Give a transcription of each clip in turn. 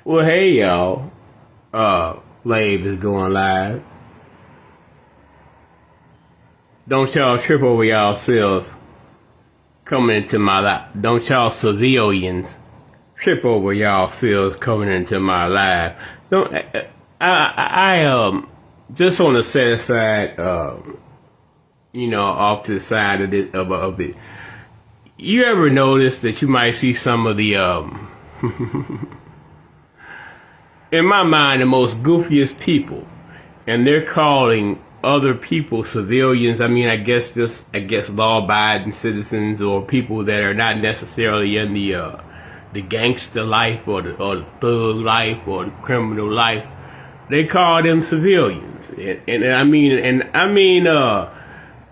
Well, hey y'all. Lave is going live. Don't y'all trip over y'allselves coming into my life. Don't y'all civilians trip over y'allselves coming into my life. Don't I just on the set side, off to the side of it. You ever notice that you might see some of the in my mind, the most goofiest people, and they're calling other people civilians. I guess law-abiding citizens or people that are not necessarily in the gangster life or the thug life or the criminal life. They call them civilians,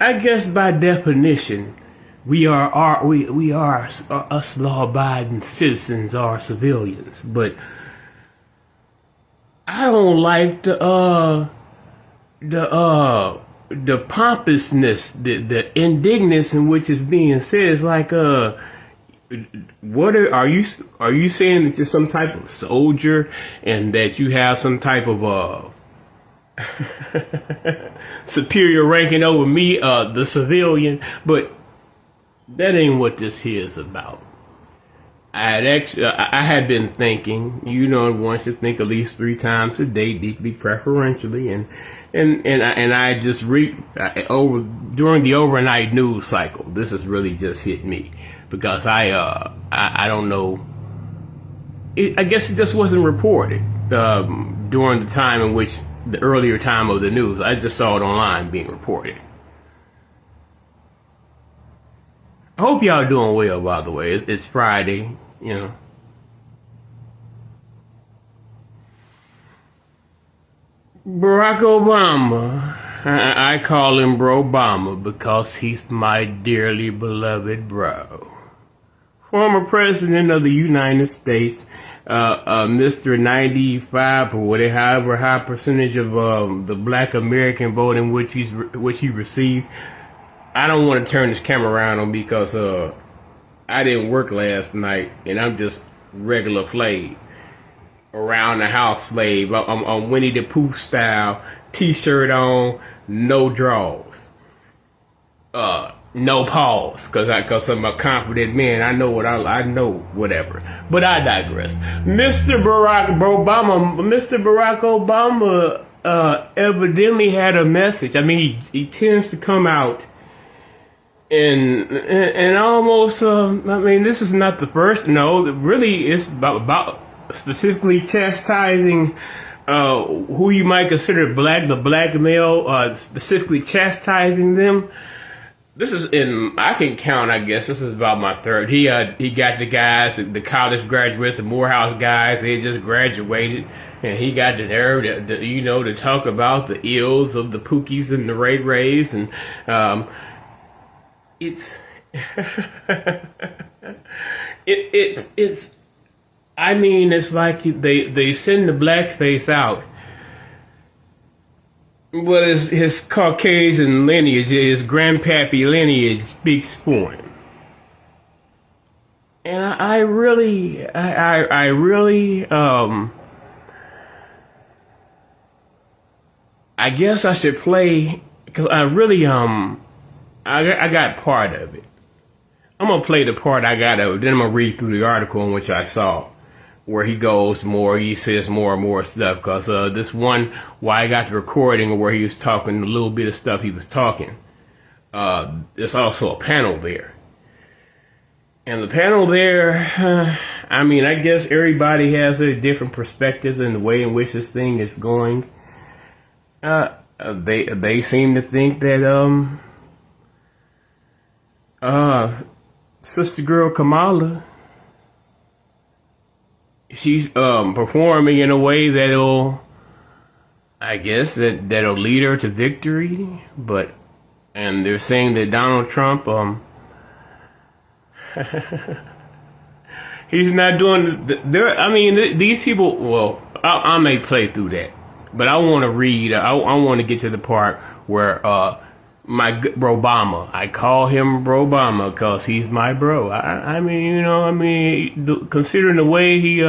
I guess by definition, we are us law-abiding citizens are civilians, but I don't like the pompousness, the indignance in which is being said. It's like, what are you saying that you're some type of soldier and that you have some type of superior ranking over me, the civilian? But that ain't what this here is about. I had been thinking, one should think at least 3 times a day, deeply preferentially, and I just during the overnight news cycle, this has really just hit me because I don't know, I guess it just wasn't reported during the time in which the earlier time of the news. I just saw it online being reported. I hope y'all doing well, by the way. It's Friday. Barack Obama, I call him Brobama because he's my dearly beloved bro. Former President of the United States, Mr. 95 or whatever, however high percentage of the Black American vote in which he received. I don't want to turn this camera around on because I didn't work last night, and I'm just regular Flav. Around the house Flav. I'm Winnie the Pooh style, t-shirt on, no drawers. No pause, cause I'm a confident man. I know I know whatever. But I digress. Mr. Barack Obama evidently had a message. He tends to come out and almost, this is not the first. No, really, it's about specifically chastising who you might consider the black male, specifically chastising them. This is I can count, I guess, this is about my third. He got the guys, the college graduates, the Morehouse guys, they just graduated, and he got the nerve to talk about the ills of the Pookies and the Ray Rays, and it's like they send the blackface out, but his Caucasian lineage, his grandpappy lineage speaks for him. And I really, I guess I should play, because I really, I got part of it. I'm going to play the part I got of it, then I'm going to read through the article in which I saw, where he says more and more stuff, because this one, why I got the recording where he was talking, a little bit of stuff he was talking, there's also a panel there. And the panel there, I guess everybody has their different perspectives in the way in which this thing is going. They seem to think that, sister girl Kamala, she's performing in a way that'll lead her to victory. And they're saying that Donald Trump, he's not doing these people. Well, I may play through that, but I want to read. I want to get to the part where my Brobama. I call him Brobama because he's my bro. Considering the way he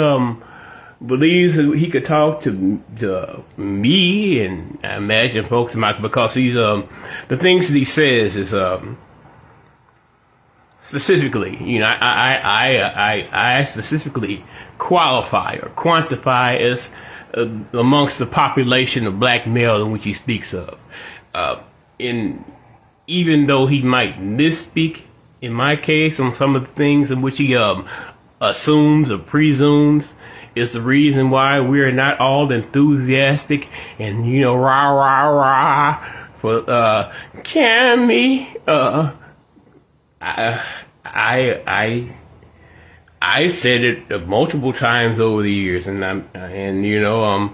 believes that he could talk to me, and I imagine folks might, because he's the things that he says is specifically, you know, I specifically qualify or quantify as amongst the population of black male in which he speaks of. Even though he might misspeak, in my case, on some of the things in which he assumes or presumes is the reason why we're not all enthusiastic and, you know, rah, rah, rah for Cammy. I said it multiple times over the years, and you know,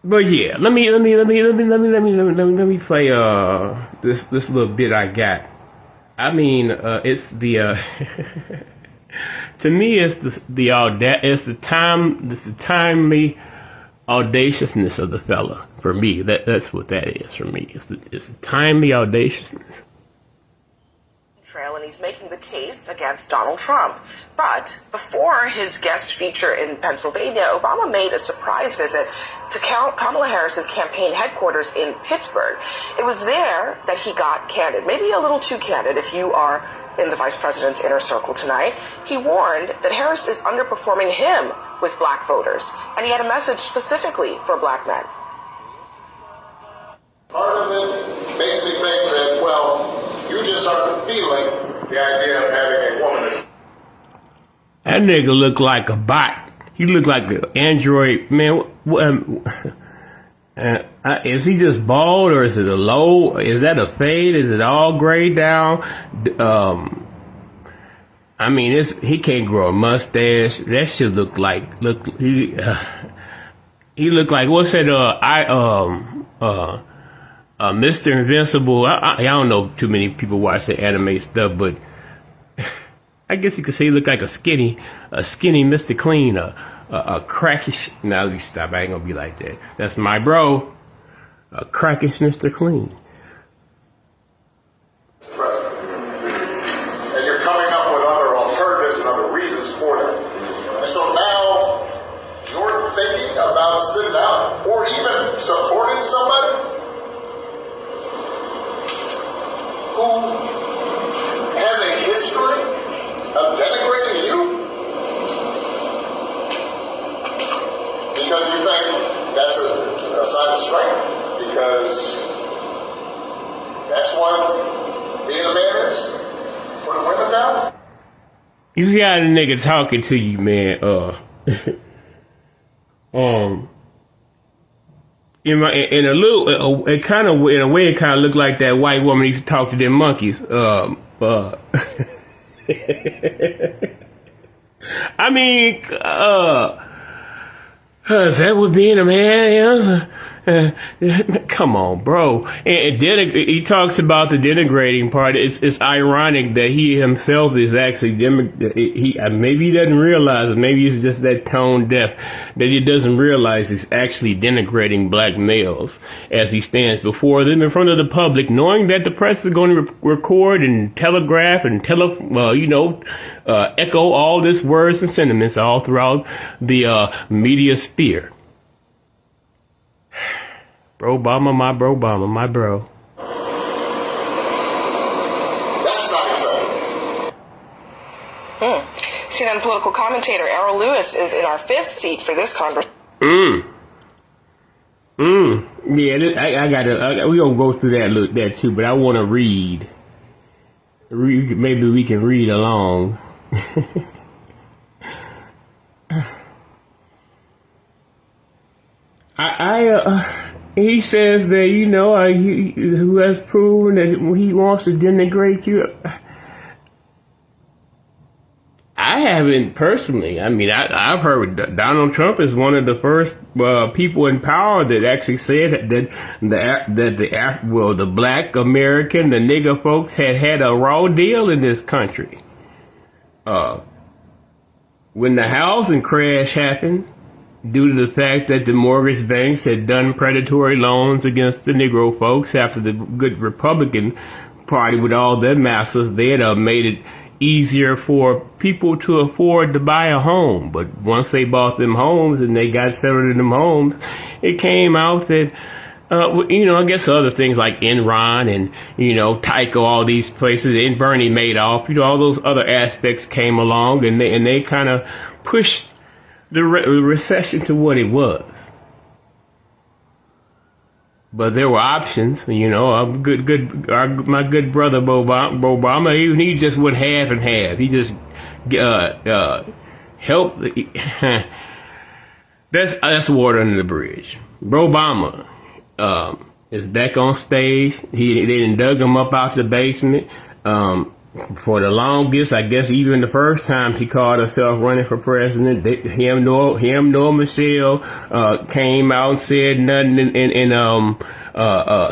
but yeah, let me play this little bit I got. I mean, it's the to me it's the timely audaciousness of the fella. For me, that's what that is for me. It's the timely audaciousness. Trail, and he's making the case against Donald Trump. But before his guest feature in Pennsylvania, Obama made a surprise visit to Kamala Harris's campaign headquarters in Pittsburgh. It was there that he got candid, maybe a little too candid if you are in the vice president's inner circle tonight. He warned that Harris is underperforming him with black voters, and he had a message specifically for black men. Part of it makes me think that, well, you just aren't feeling the idea of having a woman. That nigga look like a bot. He look like an android. Man, is he just bald, or is it a low? Is that a fade? Is it all grayed down? I mean, he can't grow a mustache. That shit look like he look like, what's that? Mr. Invincible. I don't know too many people watch the anime stuff, but I guess you could say he look like a skinny Mr. Clean, a crackish. Now let me stop. I ain't gonna be like that. That's my bro, a crackish Mr. Clean. And you're coming up with other alternatives and other reasons for them. And so now you're thinking about sitting down or even supporting somebody who has a history of denigrating you because you think that's a sign of strength, because that's what being a man is, putting women down. You see how the nigga talking to you, man, in a kind of looked like that white woman used to talk to them monkeys. I mean, is that what being a man is? Come on, bro. And he talks about the denigrating part. It's ironic that he himself is actually maybe he doesn't realize it. Maybe he's just that tone deaf that he doesn't realize he's actually denigrating black males as he stands before them in front of the public, knowing that the press is going to record and telegraph and echo all this words and sentiments all throughout the media sphere. Brobama, my Brobama, my bro. That's not exciting. CNN political commentator Errol Lewis is in our fifth seat for this conversation. Yeah, we gonna go through that too, but I want to read. Maybe we can read along. He says that, who has proven that he wants to denigrate you. I haven't personally. I mean, I've heard Donald Trump is one of the first people in power that actually said that the black American, the nigger folks had a raw deal in this country. When the housing crash happened, due to the fact that the mortgage banks had done predatory loans against the Negro folks after the good Republican Party with all their masses, they had made it easier for people to afford to buy a home. But once they bought them homes and they got settled in them homes, it came out that, I guess other things like Enron and, Tyco, all these places, and Bernie Madoff, all those other aspects came along and they kind of pushed the recession to what it was. But there were options, my good brother Brobama, he just went half and half. He just helped. That's water under the bridge. Brobama is back on stage. They done dug him up out the basement. For the longest, I guess even the first time he called himself running for president, him nor Michelle came out and said nothing in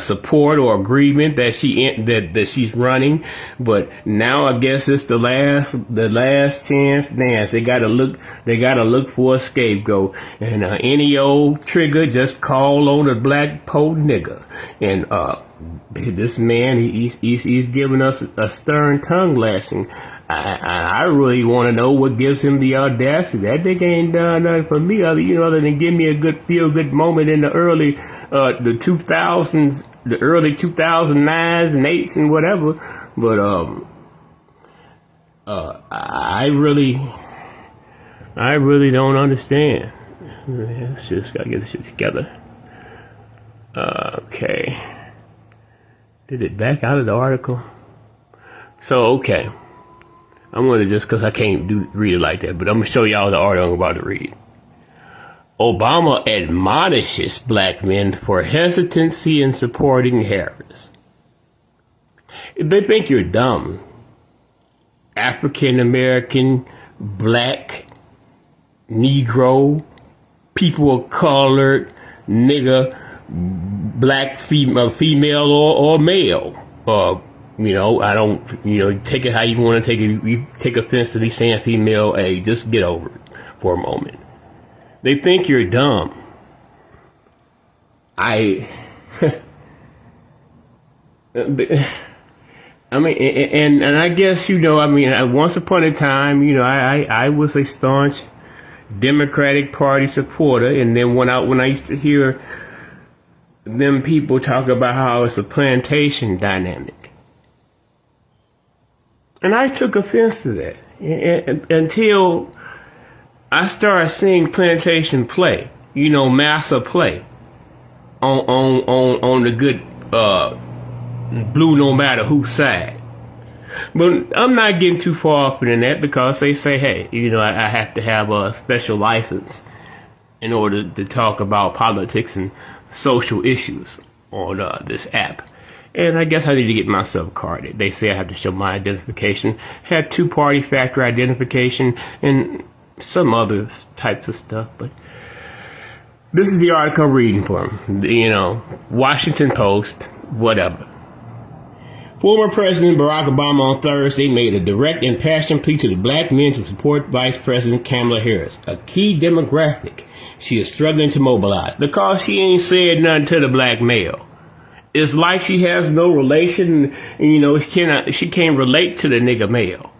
support or agreement that she's running. But now I guess it's the last chance dance. They gotta look for a scapegoat, and any old trigger just call on a black po nigga. And this man, he's giving us a stern tongue lashing. I really want to know what gives him the audacity. That nigga ain't done nothing for me other than give me a good feel good moment in the early the 2000s, the early 2009s and 8s and whatever. But I really don't understand. Let's just gotta get this shit together. Okay. Did it back out of the article? So, okay. I'm going to just, because I can't read it like that, but I'm going to show y'all the article I'm about to read. Obama admonishes black men for hesitancy in supporting Harris. They think you're dumb. African American, black, Negro, people of color, nigga, black, female or male. I don't, take it how you want to take it. You take offense to me saying female, hey, just get over it for a moment. They think you're dumb. I mean, and I guess, once upon a time, I was a staunch Democratic Party supporter, and then when I used to hear them people talk about how it's a plantation dynamic. And I took offense to that until I started seeing plantation play, massa play on the good blue no matter whose side. But I'm not getting too far off in that because they say, hey, I have to have a special license in order to talk about politics and social issues on this app. And I guess I need to get myself carded. They say I have to show my identification, had 2-party factor identification, and some other types of stuff. But this is the article I'm reading from, Washington Post, whatever. Former President Barack Obama on Thursday made a direct and passionate plea to the black men to support Vice President Kamala Harris, a key demographic she is struggling to mobilize because she ain't said nothing to the black male. It's like she has no relation, she can't relate to the nigga male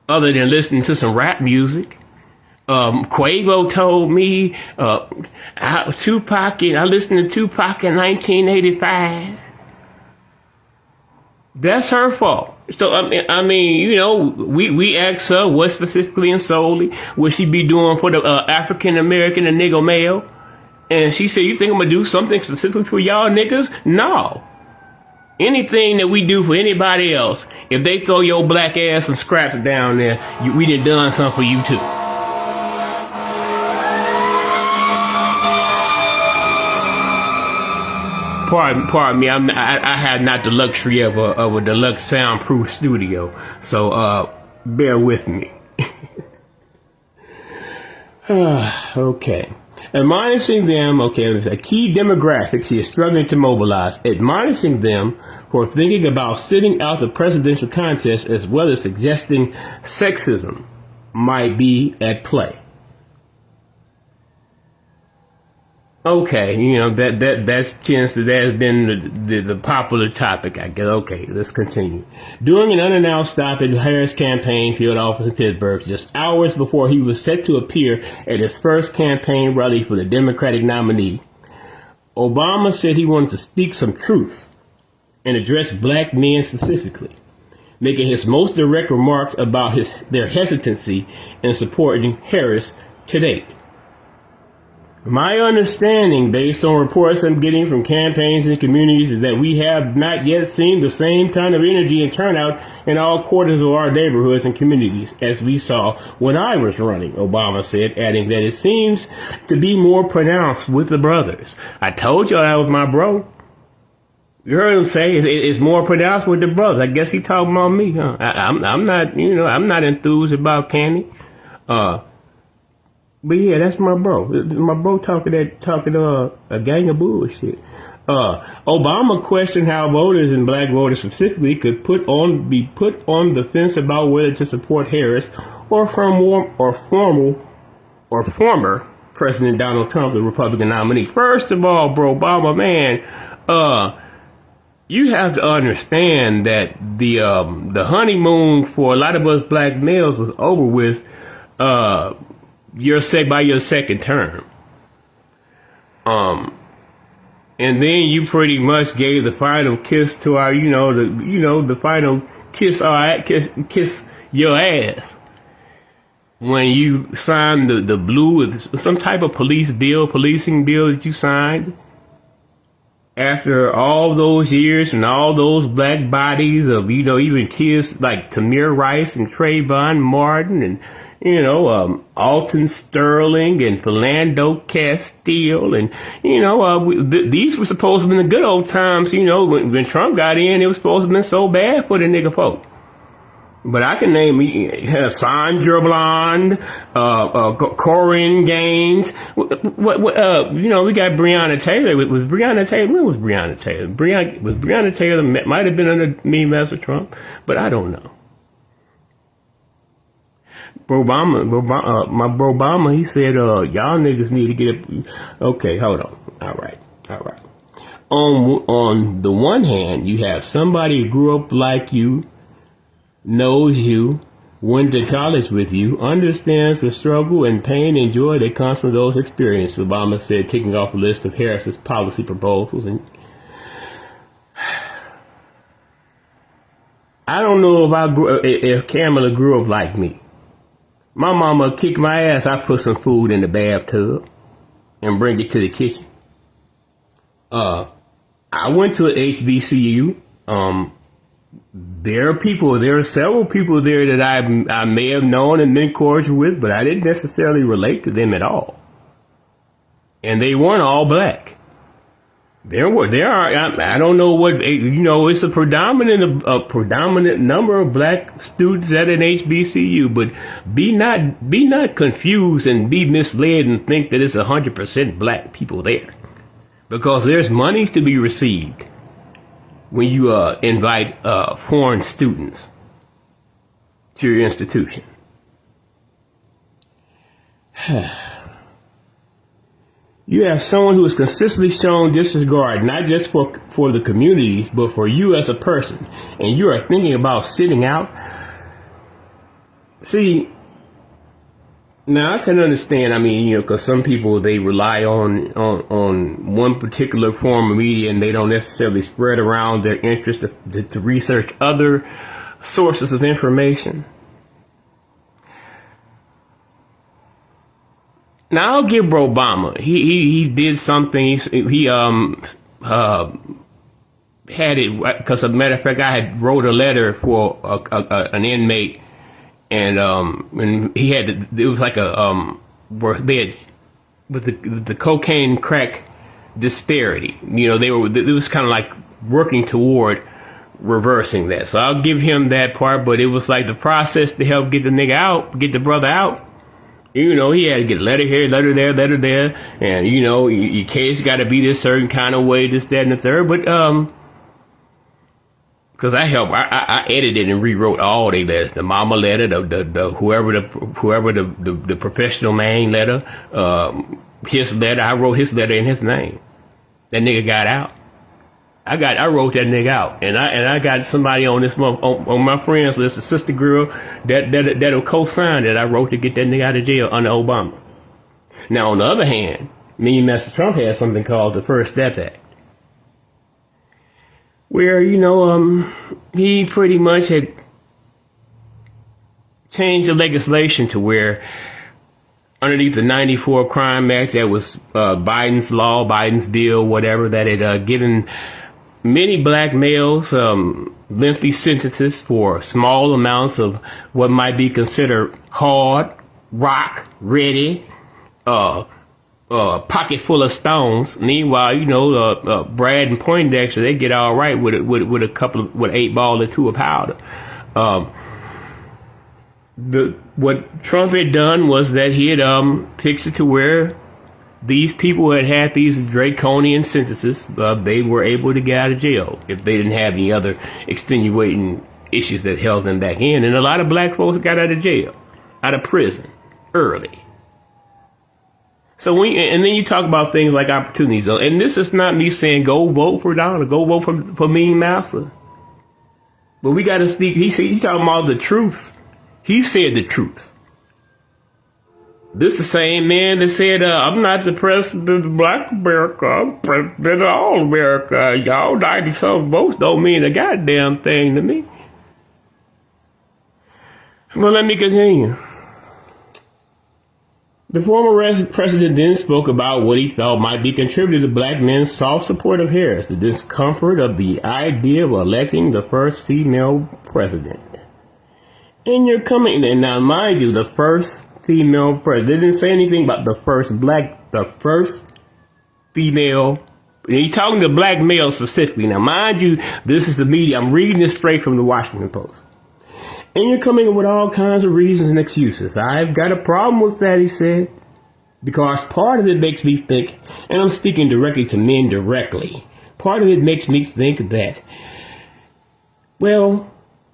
other than listening to some rap music. Quavo told me, Tupac, I listened to Tupac in 1985. That's her fault. So, we asked her what specifically and solely would she be doing for the African American and nigga male? And she said, you think I'm going to do something specifically for y'all niggas? No. Anything that we do for anybody else, if they throw your black ass and scraps down there, we done something for you too. Pardon me. I had not the luxury of a deluxe soundproof studio, so bear with me. Okay. Admonishing them, there's a key demographic she is struggling to mobilize. Admonishing them for thinking about sitting out the presidential contest as well as suggesting sexism might be at play. Okay, that's been the popular topic, I guess. Okay, let's continue. During an unannounced stop at Harris' campaign field office in Pittsburgh, just hours before he was set to appear at his first campaign rally for the Democratic nominee, Obama said he wanted to speak some truth and address black men specifically, making his most direct remarks about their hesitancy in supporting Harris to date. My understanding, based on reports I'm getting from campaigns and communities, is that we have not yet seen the same kind of energy and turnout in all quarters of our neighborhoods and communities as we saw when I was running, Obama said, adding that it seems to be more pronounced with the brothers. I told you that was my bro. You heard him say it's more pronounced with the brothers. I guess he talking about me, huh? I'm not, I'm not enthused about Candy. But yeah, that's my bro. My bro talking a gang of bullshit. Obama questioned how voters and black voters specifically could be put on the fence about whether to support Harris or former President Donald Trump, the Republican nominee. First of all, Brobama, man, you have to understand that the honeymoon for a lot of us black males was over with by your second term. And then you pretty much gave the final kiss to our, the final kiss your ass when you signed the blue, some type of policing bill that you signed. After all those years and all those black bodies of, even kids like Tamir Rice and Trayvon Martin and, Alton Sterling and Philando Castile and, these were supposed to have been the good old times, when Trump got in, it was supposed to have been so bad for the nigga folk. But I can name Sandra Bland, Corinne Gaines. We got Breonna Taylor. Was Breonna Taylor? When was Breonna Taylor? Breonna Taylor might have been under me, Master Trump, but I don't know. My Brobama, he said, y'all niggas need to get it. Okay, hold on. All right. On the one hand, you have somebody who grew up like you, knows you, went to college with you, understands the struggle and pain and joy that comes from those experiences, Obama said, taking off a list of Harris's policy proposals. And I don't know if Kamala grew up like me. My mama kicked my ass. I put some food in the bathtub and bring it to the kitchen. I went to an HBCU. There are several people there that I may have known and been cordial with, but I didn't necessarily relate to them at all. And they weren't all black. There are, I don't know what, it's a predominant number of black students at an HBCU, but be not confused and be misled and think that it's 100% black people there. Because there's monies to be received when you invite foreign students to your institution. You have someone who has consistently shown disregard, not just for the communities, but for you as a person, and you are thinking about sitting out. See, now I can understand, because some people, they rely on one particular form of media and they don't necessarily spread around their interest to research other sources of information. Now I'll give Brobama. He did something. He had it because, as a matter of fact, I had wrote a letter for an inmate, and he had it was like where they had with the cocaine crack disparity. It was kind of like working toward reversing that. So I'll give him that part. But it was like the process to help get the nigga out, get the brother out. He had to get a letter here, letter there, and, your case got to be this certain kind of way, this, that, and the third. But, because I edited and rewrote all the letters, the mama letter, the whoever the professional man letter, his letter. I wrote his letter in his name. That nigga got out. I wrote that nigga out, and I got somebody on this on my friends list, a sister girl that'll co-sign that I wrote to get that nigga out of jail under Obama. Now on the other hand, me and Mr. Trump had something called the First Step Act, where he pretty much had changed the legislation to where underneath the 94 Crime Act, that was Biden's law, Biden's bill, whatever, that had given many black males lengthy sentences for small amounts of what might be considered hard, rock, ready, pocket full of stones. Meanwhile, Brad and Poindexter, they get all right with a couple of, with 8 ball or 2 of powder. What Trump had done was that he had fixed it to where these people who had these draconian sentences, they were able to get out of jail if they didn't have any other extenuating issues that held them back in. And a lot of black folks got out of jail, out of prison, early. So and then you talk about things like opportunities. And this is not me saying go vote for Donald, go vote for Mean Massa. But we got to speak. He's talking about the truth. He said the truth. This the same man that said, I'm not the president of Black America, I'm president of all America. Y'all 90-something votes don't mean a goddamn thing to me. Well, let me continue. The former president then spoke about what he thought might be contributed to black men's soft support of Harris, the discomfort of the idea of electing the first female president. And you're coming, and now mind you, the first female president. They didn't say anything about the first female. And he's talking to black males specifically. Now, mind you, this is the media. I'm reading this straight from the Washington Post. And you're coming up with all kinds of reasons and excuses. I've got a problem with that, he said, because part of it makes me think, and I'm speaking directly to men directly, part of it makes me think that, well,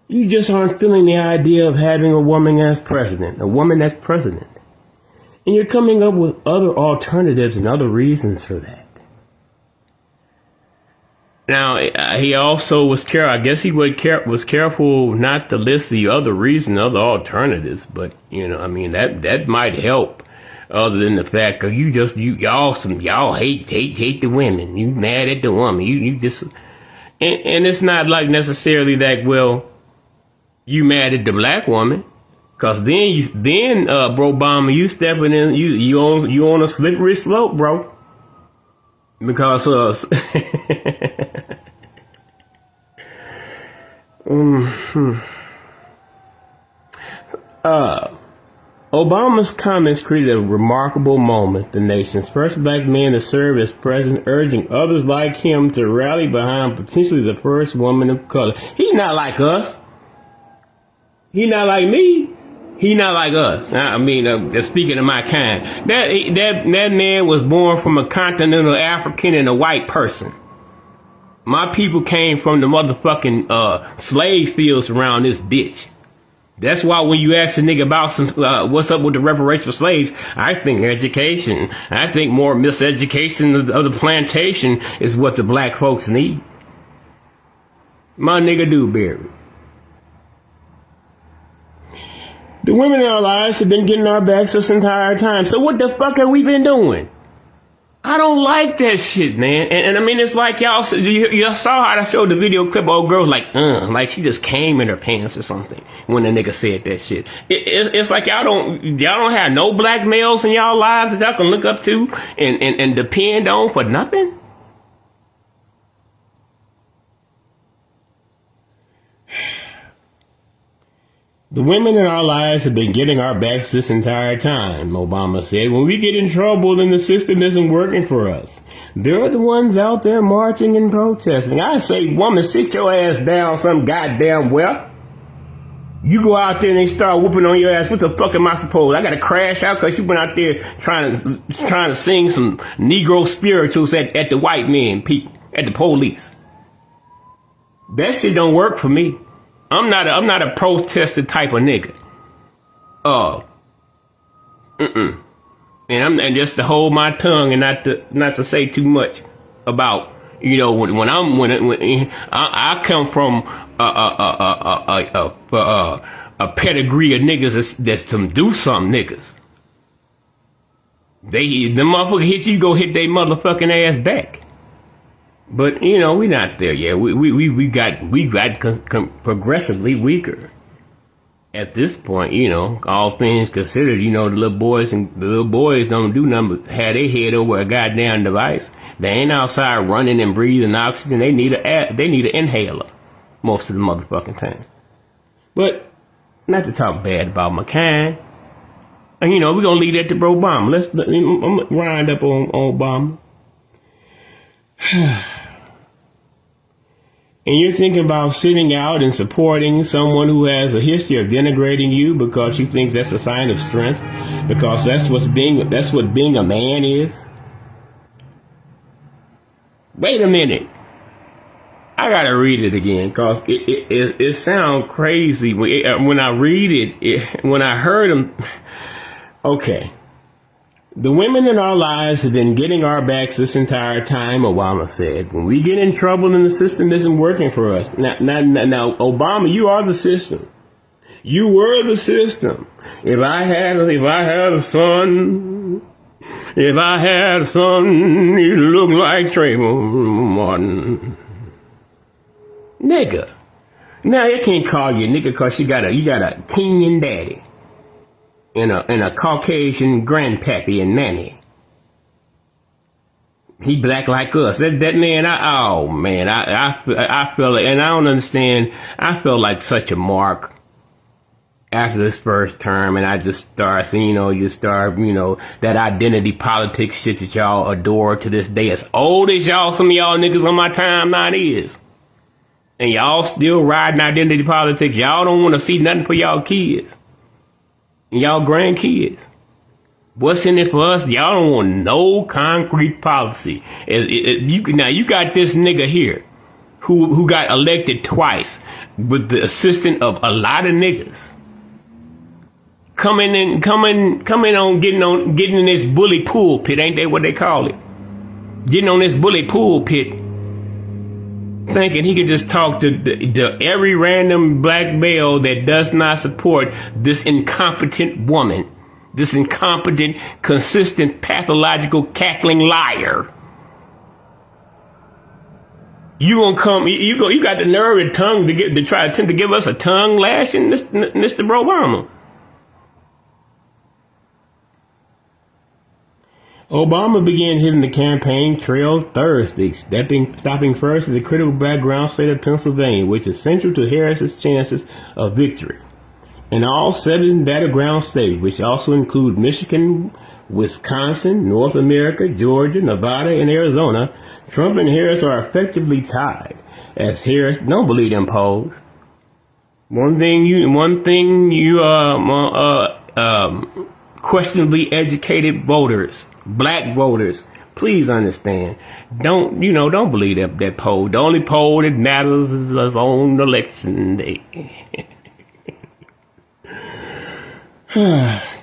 you just aren't feeling the idea of having a woman as president. And you're coming up with other alternatives and other reasons for that. Now, he also was careful. I guess he was careful not to list the other reason, other alternatives. But, that might help. Other than the fact that y'all hate the women. You mad at the woman. You just, and it's not like necessarily that, well, you mad at the black woman, cause then Brobama, you stepping in, you on a slippery slope, bro. Because Obama's comments created a remarkable moment. The nation's first black man to serve as president, urging others like him to rally behind potentially the first woman of color. He's not like us. He not like me. He not like us. Speaking of my kind, that man was born from a continental African and a white person. My people came from the motherfucking slave fields around this bitch. That's why when you ask a nigga about what's up with the reparations for slaves, I think education. I think more miseducation of the plantation is what the black folks need. My nigga Dewberry. The women in our lives have been getting our backs this entire time. So what the fuck have we been doing? I don't like that shit, man. And it's like y'all saw how I showed the video clip of old girl like she just came in her pants or something when the nigga said that shit. It's like y'all don't have no black males in y'all lives that y'all can look up to and depend on for nothing. The women in our lives have been getting our backs this entire time, Obama said. When we get in trouble, then the system isn't working for us. They're the ones out there marching and protesting. I say, woman, sit your ass down some goddamn well. You go out there and they start whooping on your ass. What the fuck am I supposed? I gotta crash out because you went out there trying to sing some Negro spirituals at the white men, people, at the police. That shit don't work for me. I'm not a protester type of nigga. And and just to hold my tongue and not to say too much about, you know, when I come from a pedigree of niggas that's some do something niggas. The motherfucker hit you, go hit they motherfucking ass back. But you know, we not there yet. We got progressively weaker. At this point, you know, all things considered, you know, the little boys don't do nothing but have their head over a goddamn device. They ain't outside running and breathing oxygen. They need an inhaler most of the motherfucking time. But not to talk bad about my kind. And you know, we're gonna leave that to Brobama. I'm gonna wind up on Obama. And you're thinking about sitting out and supporting someone who has a history of denigrating you because you think that's a sign of strength, because that's what being a man is. Wait a minute. I gotta read it again because it sounds crazy when I read it. When I heard him, okay. The women in our lives have been getting our backs this entire time, Obama said. When we get in trouble and the system isn't working for us. Now, Obama, you are the system. You were the system. If I had a son, he'd look like Trayvon Martin. Nigga. Now, you can't call you nigga because you got a Kenyan daddy. And a Caucasian grandpappy and nanny. He black like us. That man, I feel like, and I don't understand, I feel like such a mark after this first term, and I just start seeing, that identity politics shit that y'all adore to this day. As old as some of y'all niggas on my timeline is. And y'all still riding identity politics. Y'all don't want to see nothing for y'all kids. And y'all grandkids. What's in it for us? Y'all don't want no concrete policy. Now you got this nigga here who got elected twice with the assistance of a lot of niggas. Coming in getting in this bully pulpit, ain't that what they call it? Getting on this bully pulpit, thinking he could just talk to every random black male that does not support this incompetent woman, this incompetent, consistent, pathological, cackling liar. You got the nerve and tongue to try to attempt to give us a tongue lashing, Mr. Brobama. Obama began hitting the campaign trail Thursday, stopping first at the critical background state of Pennsylvania, which is central to Harris's chances of victory. In all 7 battleground states, which also include Michigan, Wisconsin, North America, Georgia, Nevada, and Arizona, Trump and Harris are effectively tied, as Harris don't believe in polls. One thing you questionably educated voters, black voters, please understand. Don't believe that poll. The only poll that matters is on election day.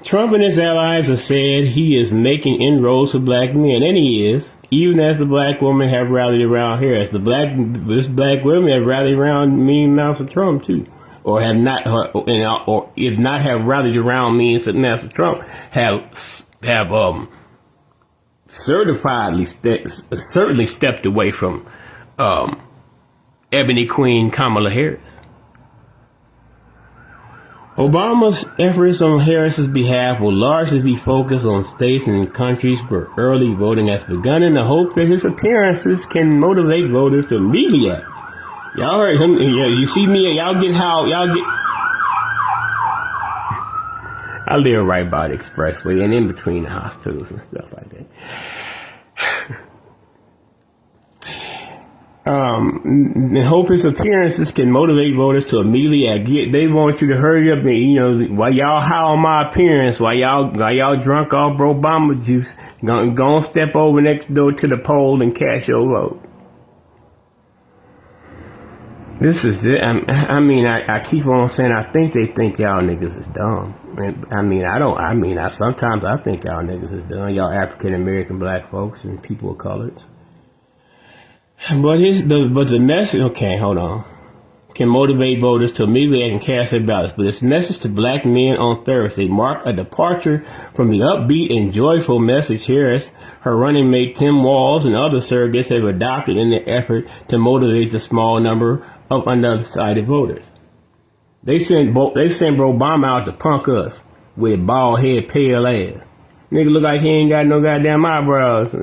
Trump and his allies have said he is making inroads for black men, and he is, even as the black women have rallied around Harris. This black women have rallied around mean mouths of Trump too. Or have not, or if not have rallied around me and Master Trump, have certainly stepped away from Ebony Queen Kamala Harris. Obama's efforts on Harris's behalf will largely be focused on states and countries where early voting has begun, in the hope that his appearances can motivate voters to immediately act. Y'all heard him. You see me. Y'all get. I live right by the expressway and in between the hospitals and stuff like that. Hope his appearances can motivate voters to immediately act. They want you to hurry up and, while y'all high on my appearance, while y'all drunk off Brobama juice, go step over next door to the poll and cast your vote. This is it. I mean, I keep on saying I think they think y'all niggas is dumb. Sometimes I think y'all niggas is dumb. Y'all African American black folks and people of colors. But the message. Okay, hold on. Can motivate voters to immediately act and cast their ballots. But its message to black men on Thursday marked a departure from the upbeat and joyful message Harris, her running mate Tim Walz, and other surrogates have adopted in their effort to motivate the small number of undecided voters. They sent Brobama out to punk us with a bald head, pale ass. Nigga look like he ain't got no goddamn eyebrows.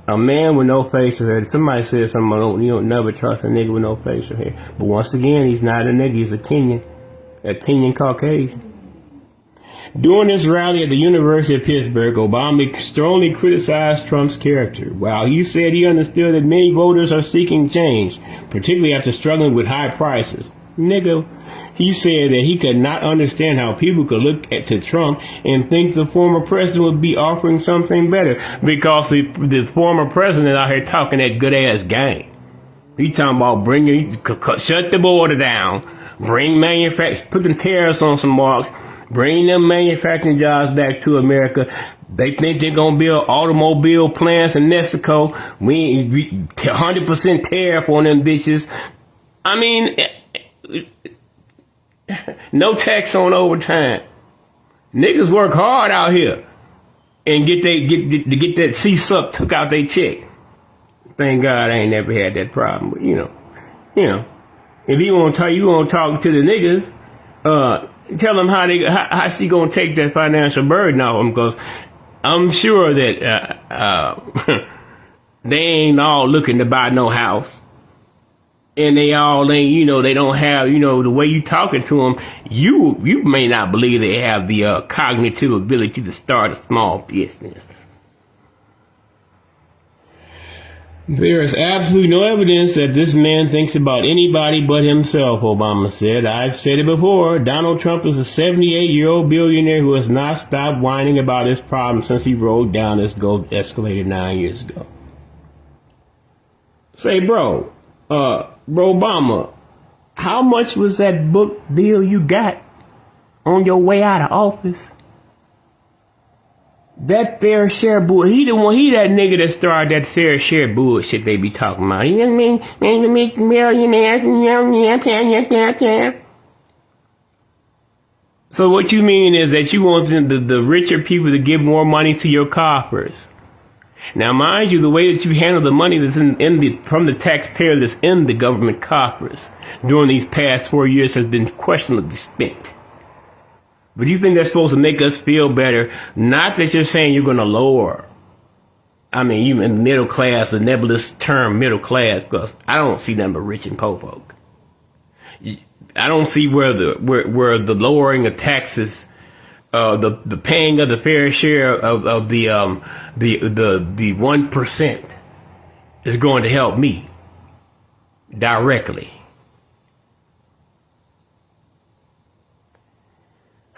A man with no facial hair. Somebody said something, you don't never trust a nigga with no facial hair. But once again, he's not a nigga, he's a Kenyan Caucasian. During this rally at the University of Pittsburgh, Obama strongly criticized Trump's character. While he said he understood that many voters are seeking change, particularly after struggling with high prices. Nigga, he said that he could not understand how people could look to Trump and think the former president would be offering something better because the former president out here talking that good ass game. He talking about shut the border down, bring put the tariffs on some marks, bring them manufacturing jobs back to America. They think they're gonna build automobile plants in Mexico. We 100% tariff on them bitches. I mean, no tax on overtime. Niggas work hard out here and get that C-suck took out they check. Thank God I ain't never had that problem. But you know, if you want to talk to the niggas, tell them how she gonna take that financial burden off them, because I'm sure that they ain't all looking to buy no house. And they all ain't, they don't have, the way you talking to them, you may not believe they have the cognitive ability to start a small business. There is absolutely no evidence that this man thinks about anybody but himself, Obama said. I've said it before. Donald Trump is a 78-year-old billionaire who has not stopped whining about his problems since he rode down this gold escalator 9 years ago. Say, Brobama, how much was that book deal you got on your way out of office? That fair share bullshit. He that nigga that started that fair share bullshit they be talking about. You know what I mean? Millionaires. So what you mean is that you want the richer people to give more money to your coffers. Now, mind you, the way that you handle the money that's from the taxpayer that's in the government coffers during these past 4 years has been questionably spent. But you think that's supposed to make us feel better? Not that you're saying you're going to lower. I mean, you in middle class, the nebulous term middle class, because I don't see nothing but rich and poor folk. I don't see where the lowering of taxes, the paying of the fair share of the 1% is going to help me directly.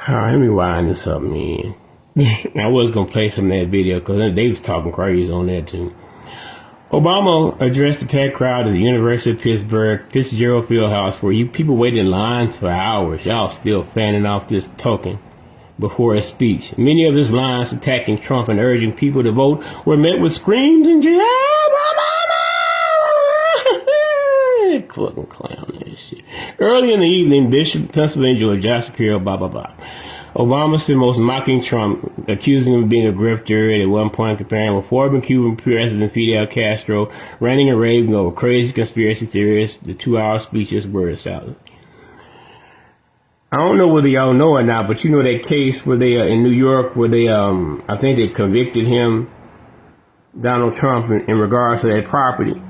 All right, let me wind this up, man. I was going to play some of that video because they was talking crazy on that too. Obama addressed the packed crowd at the University of Pittsburgh Fitzgerald Fieldhouse, where people waited in lines for hours. Y'all still fanning off this token before his speech. Many of his lines attacking Trump and urging people to vote were met with screams and jeers. Fucking clown that shit. Early in the evening, Bishop, Pennsylvania George Josh Shapiro, blah, blah, blah. Obama spent most mocking Trump, accusing him of being a grifter, and at one point comparing him with former Cuban President Fidel Castro, ranting and raving over crazy conspiracy theories. The 2-hour speech is word salad. I don't know whether y'all know or not, but you know that case where they in New York where they I think they convicted him, Donald Trump, in regards to that property.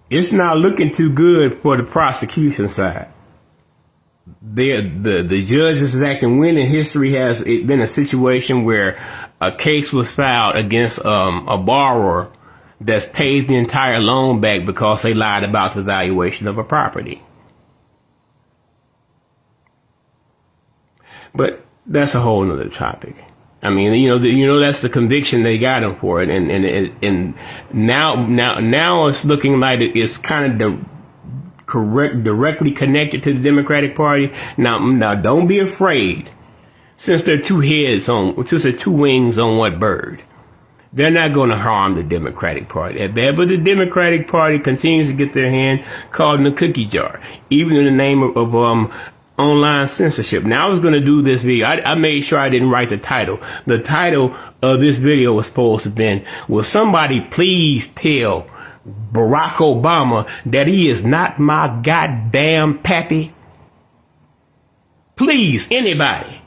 It's not looking too good for the prosecution side. The judges is acting when in history has it been a situation where a case was filed against a borrower that's paid the entire loan back because they lied about the valuation of a property. But that's a whole nother topic. I mean, that's the conviction they got him for it, and now it's looking like it's kind of directly connected to the Democratic Party. Now, don't be afraid, since they're two wings on what bird. They're not going to harm the Democratic Party at bad, but the Democratic Party continues to get their hand caught in the cookie jar, even in the name of online censorship. Now, I was going to do this video. I made sure I didn't write the title. The title of this video was supposed to have been, will somebody please tell Barack Obama that he is not my goddamn pappy? Please, anybody.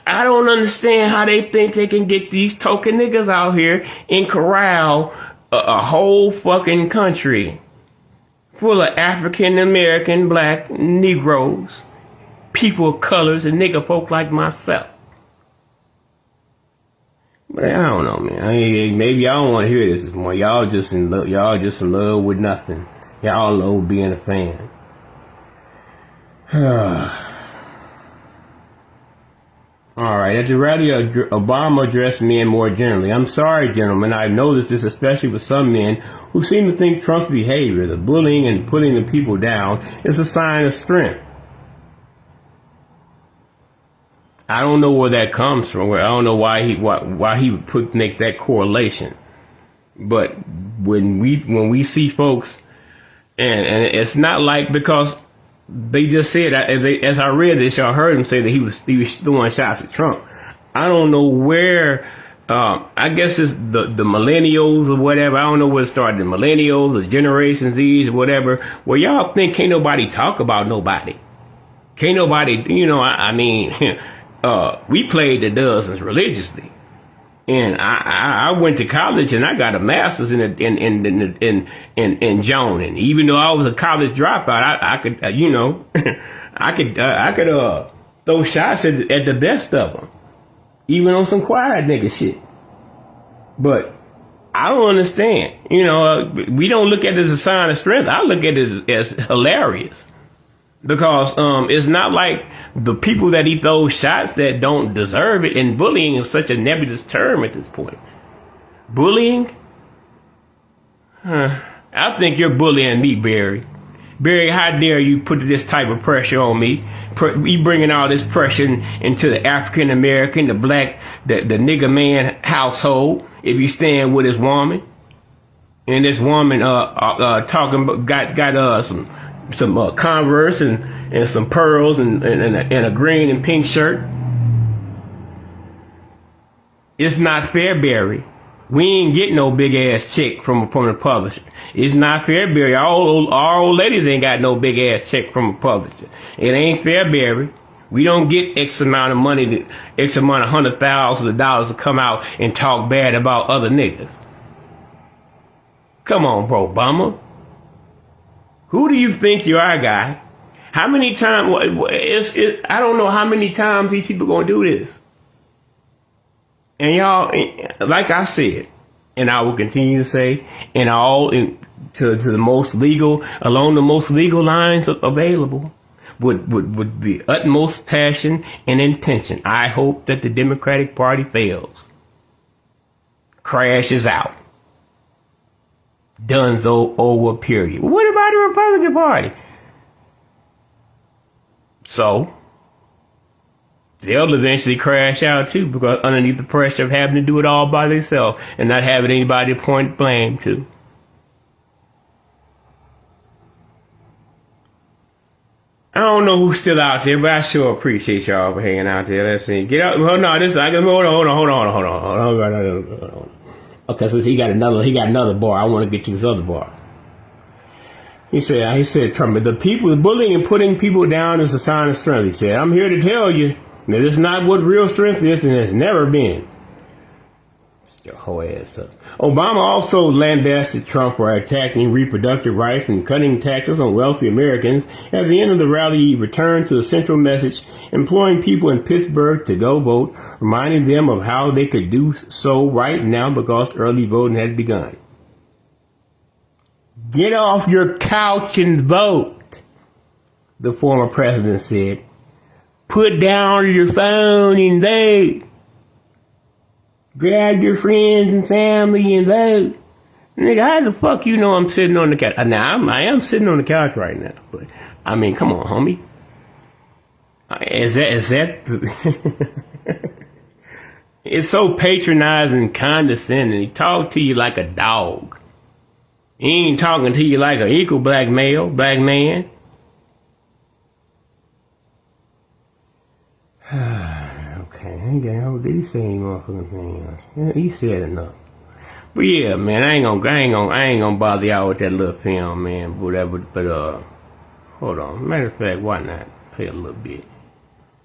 I don't understand how they think they can get these token niggas out here and corral a whole fucking country full of African American, black, Negroes, people of colors, and nigga folk like myself. But I don't know, man. Maybe y'all don't want to hear this more. Y'all just in love with nothing. Y'all love being a fan. All right. At the rally, Obama addressed men more generally. I'm sorry, gentlemen. I've noticed this especially with some men who seem to think Trump's behavior, the bullying and putting the people down, is a sign of strength. I don't know where that comes from. I don't know why he would make that correlation. But when we see folks, and it's not like, because they just said, as I read this, y'all heard him say that he was throwing shots at Trump. I don't know where. I guess it's the millennials or whatever. I don't know where it started. The millennials or Generation Z or whatever. Where y'all think can't nobody talk about nobody. Can't nobody. I mean. We played the dozens religiously, and I went to college and I got a master's in Joan. Even though I was a college dropout, I could I could throw shots at the best of them, even on some quiet nigga shit. But I don't understand. We don't look at it as a sign of strength. I look at it as hilarious. Because it's not like the people that he throws shots that don't deserve it, and bullying is such a nebulous term at this point. Bullying? I think you're bullying me, Barry. Barry, how dare you put this type of pressure on me? You bringing all this pressure into the African American, the black, the nigger man household if you stand with his woman. And this woman talking about got some Converse and some pearls and a green and pink shirt. It's not fair, Barry. We ain't getting no big ass check from the publisher. It's not fair, Barry. Our old ladies ain't got no big ass check from a publisher. It ain't fair, Barry. We don't get X amount of money, X amount of $100,000 to come out and talk bad about other niggas. Come on, Brobama. Who do you think you are, guy? How many times? I don't know how many times these people gonna do this. And y'all, like I said, and I will continue to say, to the most legal, along the most legal lines available, would be utmost passion and intention. I hope that the Democratic Party fails, crashes out. Donezo over, period. What about the Republican Party? So, they'll eventually crash out too, because underneath the pressure of having to do it all by themselves and not having anybody to point blame to. I don't know who's still out there, but I sure appreciate y'all for hanging out there. Let's see. Get out. Hold on. Hold on. Okay, so he got another bar. I want to get to this other bar. He said, Trump, the bullying and putting people down is a sign of strength. He said, I'm here to tell you that it's not what real strength is, and it's never been. Shut your whole ass up. Obama also lambasted Trump for attacking reproductive rights and cutting taxes on wealthy Americans. At the end of the rally, he returned to a central message, imploring people in Pittsburgh to go vote, reminding them of how they could do so right now because early voting had begun. Get off your couch and vote, the former president said, Put down your phone and vote. Grab your friends and family and vote. Nigga, how the fuck you know I'm sitting on the couch? Now, I am sitting on the couch right now, but, I mean, come on, homie. Is that It's so patronizing and condescending. He talk to you like a dog. He ain't talking to you like an equal black man. Okay, did he say any motherfucking thing? Yeah, he said enough. But yeah, man, I ain't gonna bother y'all with that little film, man, whatever. But hold on. Matter of fact, why not play a little bit?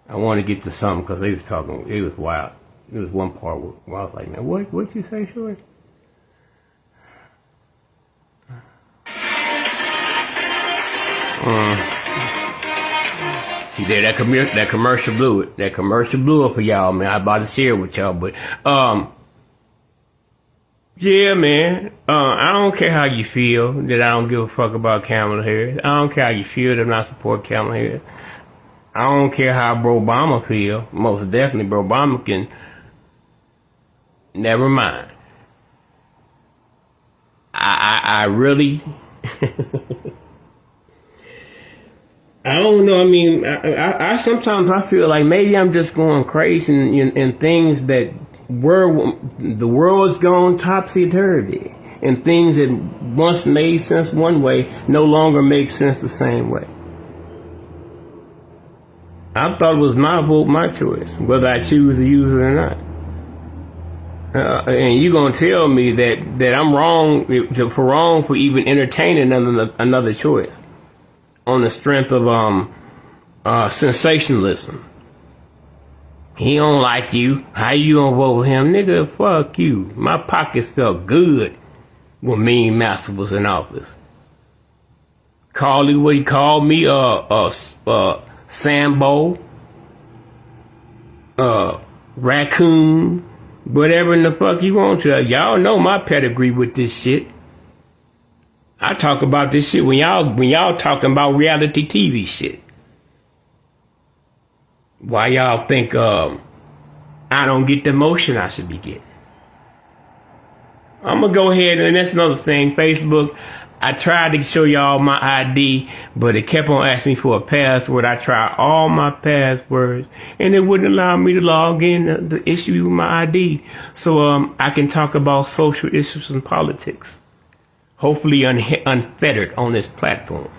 I want to get to something because they was talking. It was wild. There was one part where I was like, man, what'd you say, Short? See there, that commercial blew it. That commercial blew it for y'all, man. I about to share it with y'all, but yeah, man. I don't care how you feel that I don't give a fuck about Kamala Harris. I don't care how you feel that I support Kamala Harris. I don't care how Brobama feel. Most definitely, Brobama can. Never mind. I really. I don't know. I mean, I sometimes I feel like maybe I'm just going crazy and things that the world has gone topsy-turvy, and things that once made sense one way no longer make sense the same way. I thought it was my vote, my choice, whether I choose to use it or not. And you gonna tell me that I'm wrong for even entertaining another choice on the strength of sensationalism. He don't like you. How you gonna vote for him? Nigga, fuck you. My pockets felt good when Mean Master was in office. What he called me, Sambo, raccoon, whatever in the fuck you want to. Y'all know my pedigree with this shit. I talk about this shit when y'all talking about reality TV shit. Why y'all think I don't get the motion I should be getting? I'm gonna go ahead, and that's another thing. Facebook, I tried to show y'all my ID, but it kept on asking me for a password. I tried all my passwords, and it wouldn't allow me to log in the issue with my ID. So I can talk about social issues and politics, hopefully unfettered on this platform.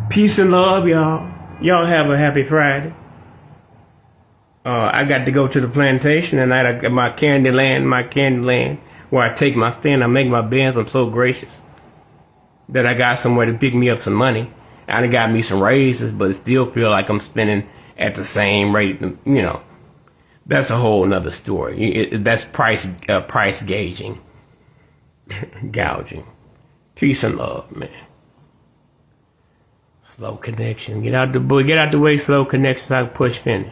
Peace and love, y'all. Y'all have a happy Friday. I got to go to the plantation tonight. I got my candy land, where I take my stand. I make my beds. I'm so gracious that I got somewhere to pick me up some money. I done got me some raises, but it still feel like I'm spending at the same rate. You know, that's a whole nother story. That's price gauging, gouging. Peace and love, man. Slow connection. Get out the way, slow connection so I can push finish.